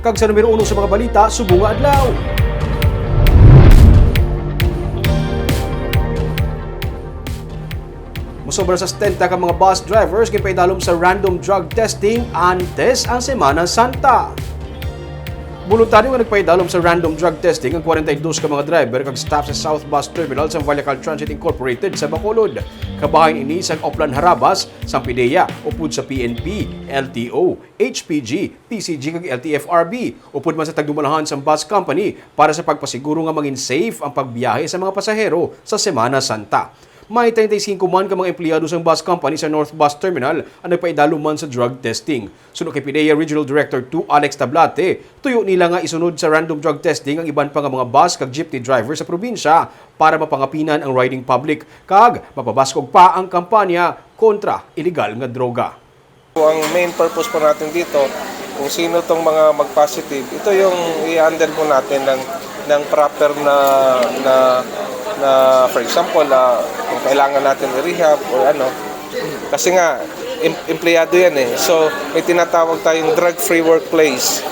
Kag sa numero 1 sa mga balita, subong nga adlaw. Musobra sa 70 ka mga bus drivers gipaidalom sa random drug testing antes ang Semana Santa. Voluntaryo nga nagpaidalom sa random drug testing ang 42 ka mga driver kag staff sa South Bus Terminal sa Vallecal Transit Incorporated sa Bacolod. Kabahin ini sa Oplan Harabas, Sampidea, upod sa PNP, LTO, HPG, PCG kag LTFRB, upod man sa tagdumalahan sa bus company para sa pagpasiguro nga maging safe ang pagbiyahe sa mga pasahero sa Semana Santa. May 35 man ka mga empleyado sa bus company sa North Bus Terminal ang nagpaidalo man sa drug testing. Sunod kay PIDEA Regional Director 2 Alex Tablate, tuyo nila nga isunod sa random drug testing ang iban pa nga mga bus kag jeepney driver sa probinsya para mapangapinan ang riding public kag mapabaskog pa ang kampanya kontra illegal nga droga. Ang main purpose po natin dito, kung sino tong mga mag-positive, ito yung i-handle po natin ng proper na for example, kung kailangan natin i-rehab or ano. Kasi nga, empleyado yan eh. So, may tinatawag tayong drug-free workplace.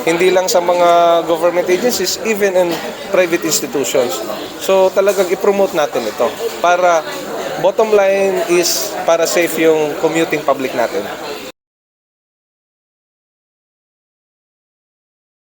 Hindi lang sa mga government agencies, even in private institutions. So, talagang i-promote natin ito para bottom line is para safe yung commuting public natin.